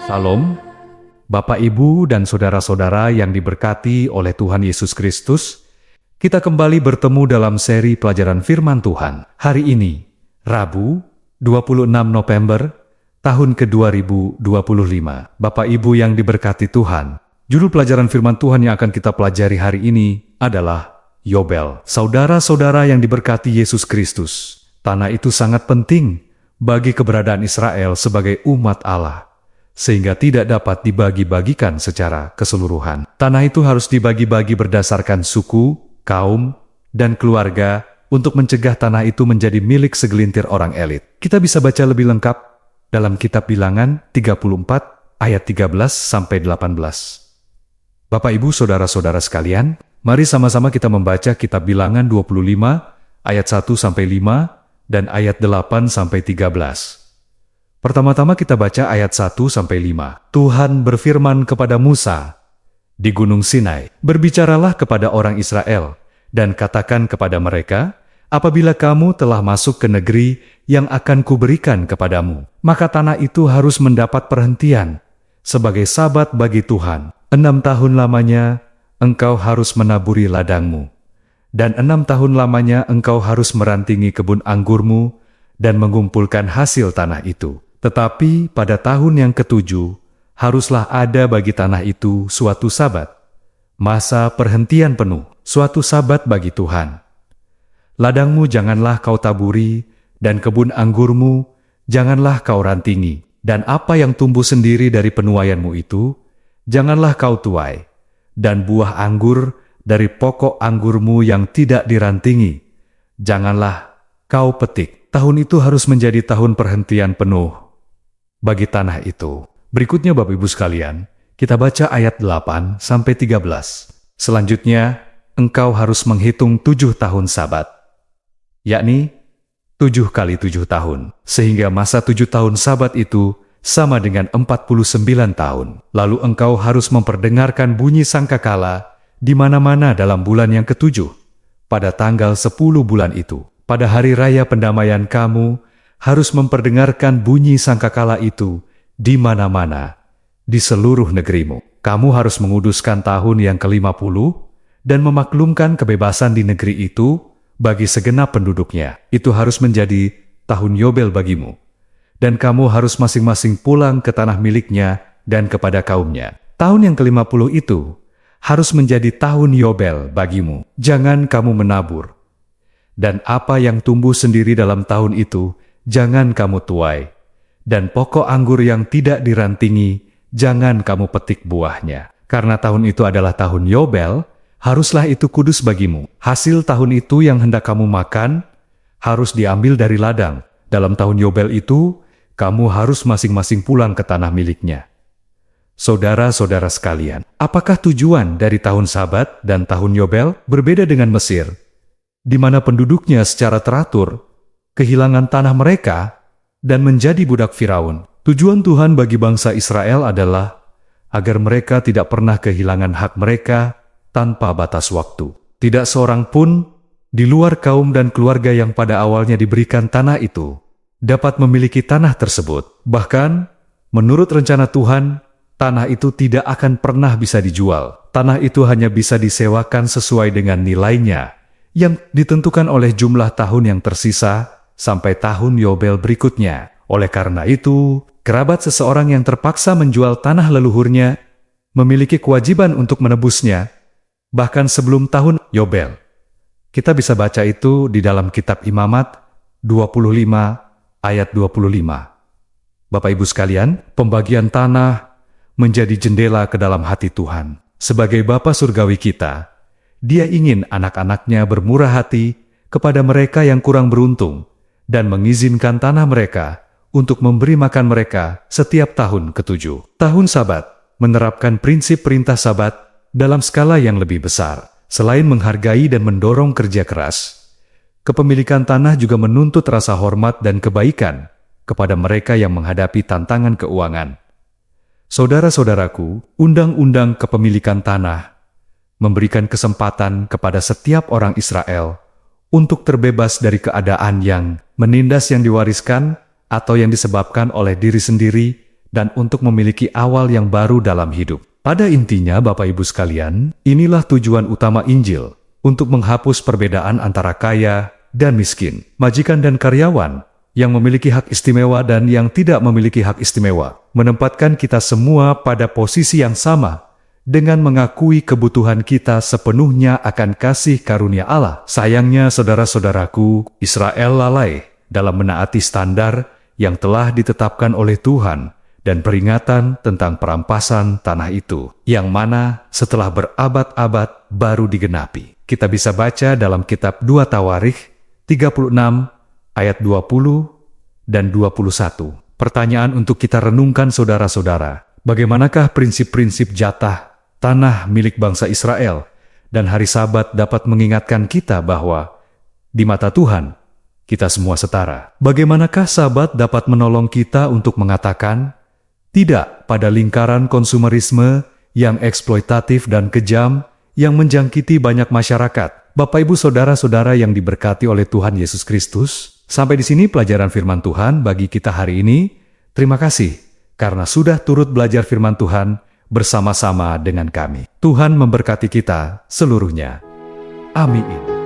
Salam, Bapak, Ibu, dan saudara-saudara yang diberkati oleh Tuhan Yesus Kristus. Kita kembali bertemu dalam seri pelajaran firman Tuhan. Hari ini, Rabu, 26 November, tahun ke-2025. Bapak, Ibu yang diberkati Tuhan, judul pelajaran firman Tuhan yang akan kita pelajari hari ini adalah Yobel. Saudara-saudara yang diberkati Yesus Kristus, tanah itu sangat penting bagi keberadaan Israel sebagai umat Allah, sehingga tidak dapat dibagi-bagikan secara keseluruhan. Tanah itu harus dibagi-bagi berdasarkan suku, kaum, dan keluarga untuk mencegah tanah itu menjadi milik segelintir orang elit. Kita bisa baca lebih lengkap dalam kitab Bilangan 34 ayat 13-18. Bapak, Ibu, saudara-saudara sekalian, mari sama-sama kita membaca kitab Bilangan 25 ayat 1-5 dan ayat 8-13. Pertama-tama kita baca ayat 1-5. Tuhan berfirman kepada Musa di Gunung Sinai, "Berbicaralah kepada orang Israel, dan katakan kepada mereka, apabila kamu telah masuk ke negeri yang akan kuberikan kepadamu, maka tanah itu harus mendapat perhentian sebagai sabat bagi Tuhan. 6 tahun lamanya engkau harus menaburi ladangmu, dan 6 tahun lamanya engkau harus merantingi kebun anggurmu dan mengumpulkan hasil tanah itu. Tetapi pada tahun yang ke-7, haruslah ada bagi tanah itu suatu sabat, masa perhentian penuh, suatu sabat bagi Tuhan. Ladangmu janganlah kau taburi, dan kebun anggurmu janganlah kau rantingi, dan apa yang tumbuh sendiri dari penuaianmu itu, janganlah kau tuai, dan buah anggur dari pokok anggurmu yang tidak dirantingi, janganlah kau petik. Tahun itu harus menjadi tahun perhentian penuh bagi tanah itu." Berikutnya Bapak Ibu sekalian, kita baca ayat 8-13. Selanjutnya, engkau harus menghitung 7 tahun sabat, yakni 7 kali 7 tahun, sehingga masa 7 tahun sabat itu sama dengan 49 tahun. Lalu engkau harus memperdengarkan bunyi sangkakala di mana-mana dalam bulan yang ke-7, pada tanggal 10 bulan itu. Pada hari raya pendamaian kamu harus memperdengarkan bunyi sangkakala itu di mana-mana di seluruh negerimu. Kamu harus menguduskan tahun yang ke-50 dan memaklumkan kebebasan di negeri itu bagi segenap penduduknya. Itu harus menjadi tahun Yobel bagimu, dan kamu harus masing-masing pulang ke tanah miliknya dan kepada kaumnya. Tahun yang ke-50 itu harus menjadi tahun Yobel bagimu. Jangan kamu menabur, dan apa yang tumbuh sendiri dalam tahun itu jangan kamu tuai, dan pokok anggur yang tidak dirantingi jangan kamu petik buahnya. Karena tahun itu adalah tahun Yobel, haruslah itu kudus bagimu. Hasil tahun itu yang hendak kamu makan harus diambil dari ladang. Dalam tahun Yobel itu, kamu harus masing-masing pulang ke tanah miliknya. Saudara-saudara sekalian, apakah tujuan dari tahun Sabat dan tahun Yobel? Berbeda dengan Mesir, di mana penduduknya secara teratur kehilangan tanah mereka dan menjadi budak Firaun. Tujuan Tuhan bagi bangsa Israel adalah agar mereka tidak pernah kehilangan hak mereka tanpa batas waktu. Tidak seorang pun di luar kaum dan keluarga yang pada awalnya diberikan tanah itu dapat memiliki tanah tersebut. Bahkan, menurut rencana Tuhan, tanah itu tidak akan pernah bisa dijual. Tanah itu hanya bisa disewakan sesuai dengan nilainya yang ditentukan oleh jumlah tahun yang tersisa sampai tahun Yobel berikutnya. Oleh karena itu, kerabat seseorang yang terpaksa menjual tanah leluhurnya memiliki kewajiban untuk menebusnya, bahkan sebelum tahun Yobel. Kita bisa baca itu di dalam kitab Imamat 25 ayat 25. Bapak Ibu sekalian, pembagian tanah menjadi jendela ke dalam hati Tuhan. Sebagai Bapa Surgawi kita, Dia ingin anak-anaknya bermurah hati kepada mereka yang kurang beruntung, dan mengizinkan tanah mereka untuk memberi makan mereka setiap tahun ke-7. Tahun Sabat menerapkan prinsip perintah Sabat dalam skala yang lebih besar. Selain menghargai dan mendorong kerja keras, kepemilikan tanah juga menuntut rasa hormat dan kebaikan kepada mereka yang menghadapi tantangan keuangan. Saudara-saudaraku, undang-undang kepemilikan tanah memberikan kesempatan kepada setiap orang Israel untuk terbebas dari keadaan yang menindas yang diwariskan atau yang disebabkan oleh diri sendiri dan untuk memiliki awal yang baru dalam hidup. Pada intinya, Bapak Ibu sekalian, inilah tujuan utama Injil, untuk menghapus perbedaan antara kaya dan miskin, majikan dan karyawan, yang memiliki hak istimewa dan yang tidak memiliki hak istimewa, menempatkan kita semua pada posisi yang sama, dengan mengakui kebutuhan kita sepenuhnya akan kasih karunia Allah. Sayangnya, saudara-saudaraku, Israel lalai dalam menaati standar yang telah ditetapkan oleh Tuhan dan peringatan tentang perampasan tanah itu, yang mana setelah berabad-abad baru digenapi. Kita bisa baca dalam kitab 2 Tawarikh 36 ayat 20 dan 21. Pertanyaan untuk kita renungkan saudara-saudara, bagaimanakah prinsip-prinsip jatah tanah milik bangsa Israel dan hari Sabat dapat mengingatkan kita bahwa di mata Tuhan kita semua setara? Bagaimanakah Sabat dapat menolong kita untuk mengatakan tidak pada lingkaran konsumerisme yang eksploitatif dan kejam yang menjangkiti banyak masyarakat? Bapak Ibu saudara-saudara yang diberkati oleh Tuhan Yesus Kristus, sampai di sini pelajaran firman Tuhan bagi kita hari ini. Terima kasih karena sudah turut belajar firman Tuhan bersama-sama dengan kami. Tuhan memberkati kita seluruhnya. Amin.